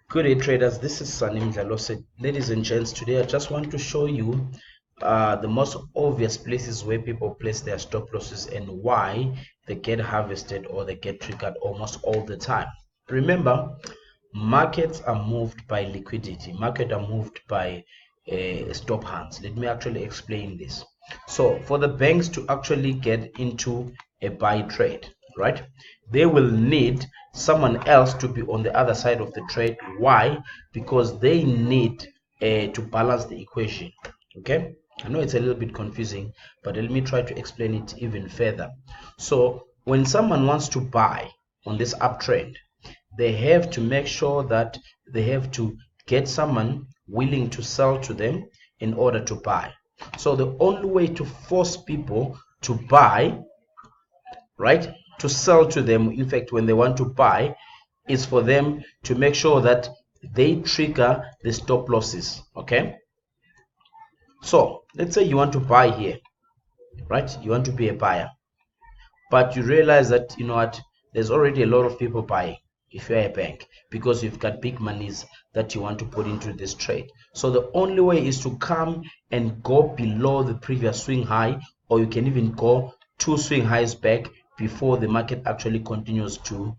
Good day traders, this is Mdlalose. Ladies and gents, today I just want to show you the most obvious places where people place their stop losses and why they get harvested or they get triggered almost all the time. Remember, markets are moved by liquidity. Markets are moved by stop hands. Let me actually explain this. So for the banks to actually get into a buy trade, right, they will need someone else to be on the other side of the trade. Why? Because they need to balance the equation. Okay, I know it's a little bit confusing, but let me try to explain it even further. So when someone wants to buy on this uptrend, they have to make sure that they have to get someone willing to sell to them in order to buy. So the only way to force people to buy, right, to sell to them, in fact, when they want to buy, is for them to make sure that they trigger the stop losses. Okay, so let's say you want to buy here, right? You want to be a buyer, but you realize that, you know what, there's already a lot of people buying if you're a bank, because you've got big monies that you want to put into this trade. So the only way is to come and go below the previous swing high, or you can even go 2 swing highs back before the market actually continues to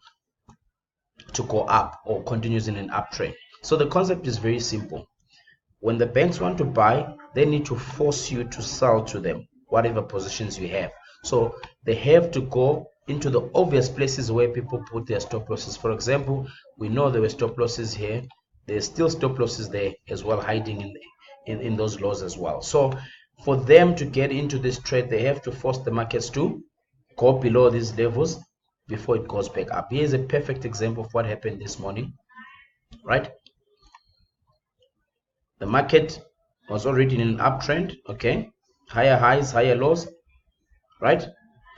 go up or continues in an uptrend. So the concept is very simple. When the banks want to buy, they need to force you to sell to them whatever positions you have. So they have to go into the obvious places where people put their stop losses. For example, we know there were stop losses here. There's still stop losses there as well, hiding in those lows as well. So for them to get into this trade, they have to force the markets to go below these levels before it goes back up. Here's a perfect example of what happened this morning, right? The market was already in an uptrend. Okay, higher highs, higher lows, right?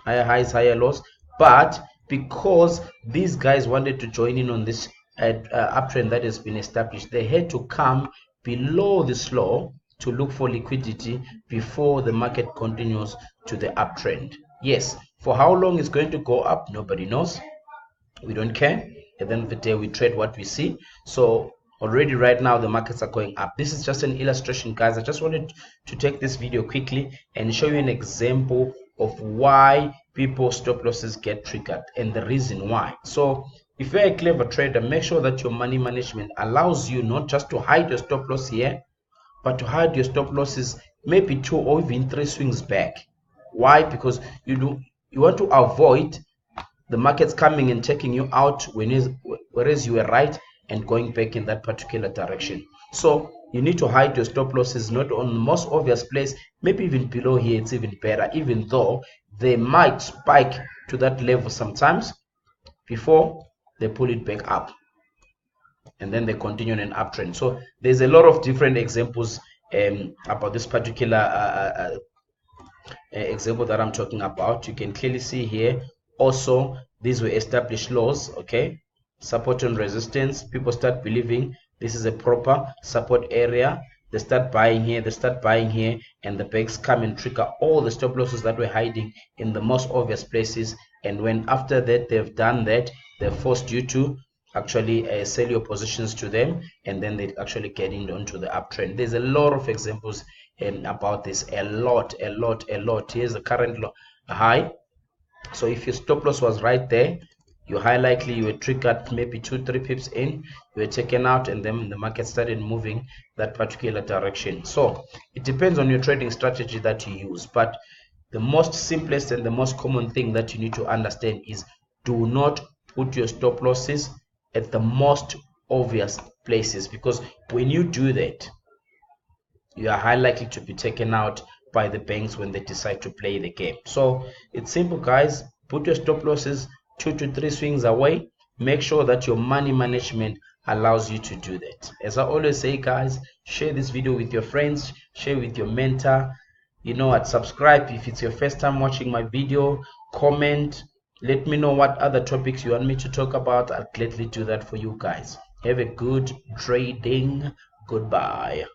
Higher highs, higher lows. But because these guys wanted to join in on this uptrend that has been established, they had to come below this low to look for liquidity before the market continues to the uptrend. Yes, for how long it's going to go up, nobody knows. We don't care. At the end of the day, we trade what we see. So already right now the markets are going up. This is just an illustration, guys. I just wanted to take this video quickly and show you an example of why people stop losses get triggered and the reason why. So if you're a clever trader, make sure that your money management allows you not just to hide your stop loss here, but to hide your stop losses maybe 2 or even 3 swings back. Why? Because you want to avoid the market's coming and taking you out whereas you were right and going back in that particular direction. So you need to hide your stop losses not on the most obvious place, maybe even below here. It's even better, even though they might spike to that level sometimes before they pull it back up and then they continue in an uptrend. So there's a lot of different examples about this particular example that I'm talking about. You can clearly see here also these were established lows. Okay, support and resistance. People start believing this is a proper support area. They start buying here, they start buying here, and the banks come and trigger all the stop losses that were hiding in the most obvious places. And when after that they've done that, they've forced you to actually sell your positions to them, and then they actually get into the uptrend. There's a lot of examples about this, a lot. Here's the current high. So if your stop loss was right there, you high likely you were triggered maybe 2-3 pips in, you were taken out, and then the market started moving that particular direction. So it depends on your trading strategy that you use, but the most simplest and the most common thing that you need to understand is do not put your stop losses at the most obvious places, because when you do that, you are high likely to be taken out by the banks when they decide to play the game. So it's simple, guys. Put your stop losses 2 to 3 swings away. Make sure that your money management allows you to do that. As I always say, guys, share this video with your friends, share with your mentor. You know what, subscribe if it's your first time watching my video. Comment, let me know what other topics you want me to talk about. I'll gladly do that for you guys. Have a good trading. Goodbye.